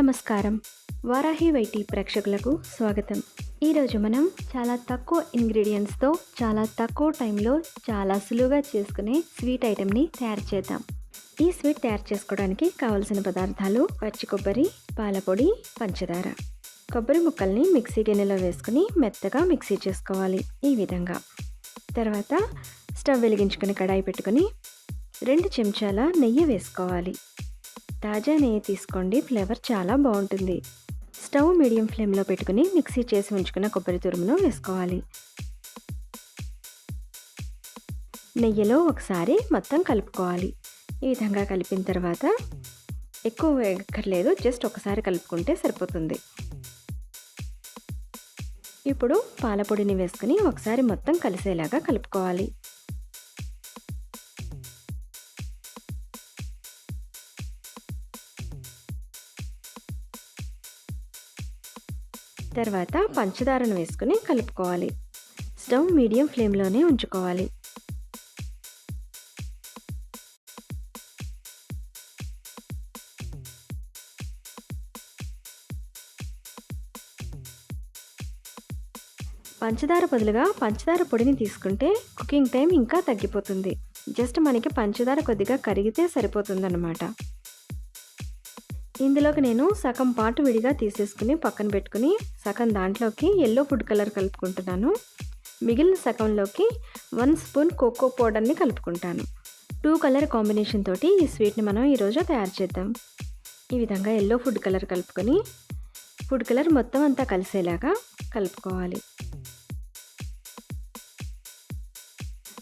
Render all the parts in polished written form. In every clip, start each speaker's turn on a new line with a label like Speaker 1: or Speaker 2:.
Speaker 1: నమస్కారం. వారాహి వైటీ ప్రేక్షకులకు స్వాగతం. ఈరోజు మనం చాలా తక్కువ ఇంగ్రీడియంట్స్తో చాలా తక్కువ టైంలో చాలా సులువుగా చేసుకునే స్వీట్ ఐటెంని తయారు చేద్దాం. ఈ స్వీట్ తయారు చేసుకోవడానికి కావలసిన పదార్థాలు: పచ్చి కొబ్బరి, పాలపొడి, పంచదార. కొబ్బరి ముక్కల్ని మిక్సీ గిన్నెలో వేసుకుని మెత్తగా మిక్సీ చేసుకోవాలి ఈ విధంగా. తర్వాత స్టవ్ వెలిగించుకుని కడాయి పెట్టుకుని 2 చెంచాల నెయ్యి వేసుకోవాలి. తాజా నెయ్యి తీసుకోండి, ఫ్లేవర్ చాలా బాగుంటుంది. స్టవ్ మీడియం ఫ్లేమ్లో పెట్టుకుని మిక్సీ చేసి ఉంచుకున్న కొబ్బరి తురుమును వేసుకోవాలి. నెయ్యిలో ఒకసారి మొత్తం కలుపుకోవాలి. ఈ విధంగా కలిపిన తర్వాత ఎక్కువ వేగక్కర్లేదు, జస్ట్ ఒకసారి కలుపుకుంటే సరిపోతుంది. ఇప్పుడు పాలపొడిని వేసుకుని ఒకసారి మొత్తం కలిసేలాగా కలుపుకోవాలి. తర్వాత పంచదారను వేసుకుని కలుపుకోవాలి. స్టవ్ మీడియం ఫ్లేమ్లోనే ఉంచుకోవాలి. పంచదార బదులుగా పంచదార పొడిని తీసుకుంటే కుకింగ్ టైం ఇంకా తగ్గిపోతుంది. జస్ట్ మనకి పంచదార కొద్దిగా కరిగితే సరిపోతుందన్నమాట. ఇందులోకి నేను సగం పాటు విడిగా తీసేసుకుని పక్కన పెట్టుకుని సగం దాంట్లోకి ఎల్లో ఫుడ్ కలర్ కలుపుకుంటున్నాను. మిగిలిన సగంలోకి 1 స్పూన్ కోకో పౌడర్ని కలుపుకుంటాను. 2 కలర్ కాంబినేషన్ తోటి ఈ స్వీట్ని మనం ఈరోజు తయారు చేద్దాం. ఈ విధంగా ఎల్లో ఫుడ్ కలర్ కలుపుకొని ఫుడ్ కలర్ మొత్తం అంతా కలిసేలాగా కలుపుకోవాలి.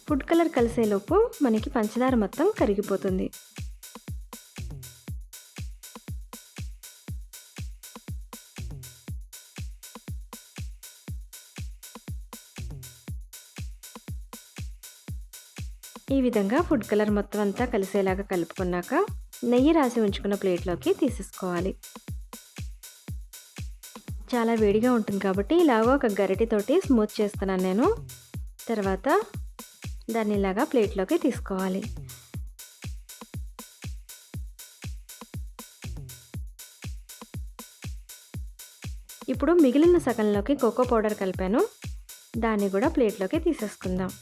Speaker 1: ఫుడ్ కలర్ కలిసేలోపు మనకి పంచదార మొత్తం కరిగిపోతుంది. ఈ విధంగా ఫుడ్ కలర్ మొత్తం అంతా కలిసేలాగా కలుపుకున్నాక నెయ్యి రాసి ఉంచుకున్న ప్లేట్లోకి తీసేసుకోవాలి. చాలా వేడిగా ఉంటుంది కాబట్టి ఇలాగో ఒక గరిటెతోటి స్మూత్ చేస్తున్నాను నేను. తర్వాత దాన్ని ఇలాగా ప్లేట్లోకి తీసుకోవాలి. ఇప్పుడు మిగిలిన సగంలోకి కోకో పౌడర్ కలిపాను, దాన్ని కూడా ప్లేట్లోకి తీసేసుకుందాం.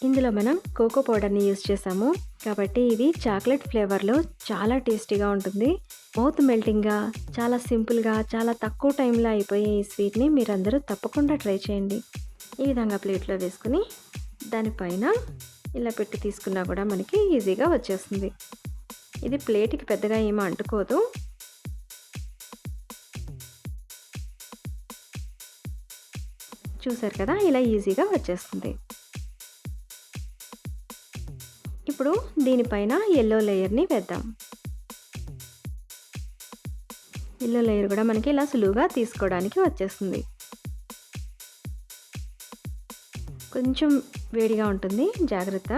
Speaker 1: ఇందులో మనం కోకో పౌడర్ని యూజ్ చేసాము కాబట్టి ఇది చాక్లెట్ ఫ్లేవర్లో చాలా టేస్టీగా ఉంటుంది. మౌత్ మెల్టింగ్గా, చాలా సింపుల్గా, చాలా తక్కువ టైంలో అయిపోయే ఈ స్వీట్ని మీరందరూ తప్పకుండా ట్రై చేయండి. ఈ విధంగా ప్లేట్లో వేసుకుని దానిపైన ఇలా పెట్టి తీసుకున్నా కూడా మనకి ఈజీగా వచ్చేస్తుంది. ఇది ప్లేట్కి పెద్దగా ఏమీ అంటుకోదు. చూసారు కదా, ఇలా ఈజీగా వచ్చేస్తుంది. ఇప్పుడు దీనిపైన ఎల్లో లేయర్ని వేద్దాం. ఎల్లో లేయర్ కూడా మనకి ఇలా సులువుగా తీసుకోవడానికి వచ్చేస్తుంది. కొంచెం వేడిగా ఉంటుంది, జాగ్రత్త.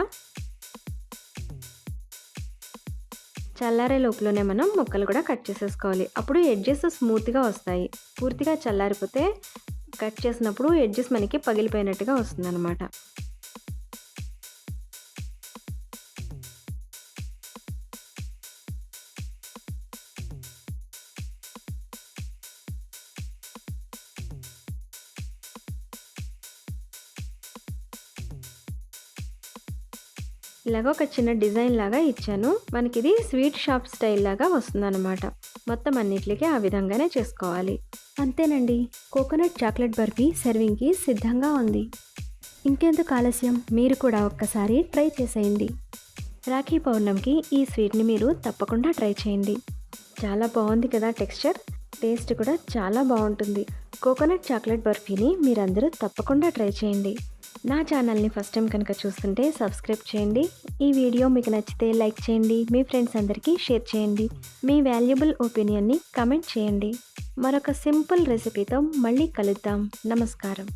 Speaker 1: చల్లారే లోపలనే మనం ముక్కలు కూడా కట్ చేసేసుకోవాలి. అప్పుడు ఎడ్జెస్ స్మూత్గా వస్తాయి. పూర్తిగా చల్లారిపోతే కట్ చేసినప్పుడు ఎడ్జెస్ మనకి పగిలిపోయినట్టుగా వస్తుందన్నమాట. ఇలాగ ఒక చిన్న డిజైన్ లాగా ఇచ్చాను. మనకి ఇది స్వీట్ షాప్ స్టైల్ లాగా వస్తుందన్నమాట. మొత్తం అన్నిటికీ ఆ విధంగానే చేసుకోవాలి. అంతేనండి, కోకోనట్ చాక్లెట్ బర్ఫీ సర్వింగ్కి సిద్ధంగా ఉంది. ఇంకెందుకు ఆలస్యం, మీరు కూడా ఒక్కసారి ట్రై చేసేయండి. రాఖీ పౌర్ణమికి ఈ స్వీట్ని మీరు తప్పకుండా ట్రై చేయండి. చాలా బాగుంది కదా టెక్స్చర్, టేస్ట్ కూడా చాలా బాగుంటుంది. కోకోనట్ చాక్లెట్ బర్ఫీని మీరందరూ తప్పకుండా ట్రై చేయండి. నా ఛానల్ని ఫస్ట్ టైం కనుక చూస్తుంటే సబ్స్క్రైబ్ చేయండి. ఈ వీడియో మీకు నచ్చితే లైక్ చేయండి, మీ ఫ్రెండ్స్ అందరికీ షేర్ చేయండి. మీ వాల్యుబుల్ ఒపీనియన్ని కమెంట్ చేయండి. మరొక సింపుల్ రెసిపీతో మళ్ళీ కలుద్దాం. నమస్కారం.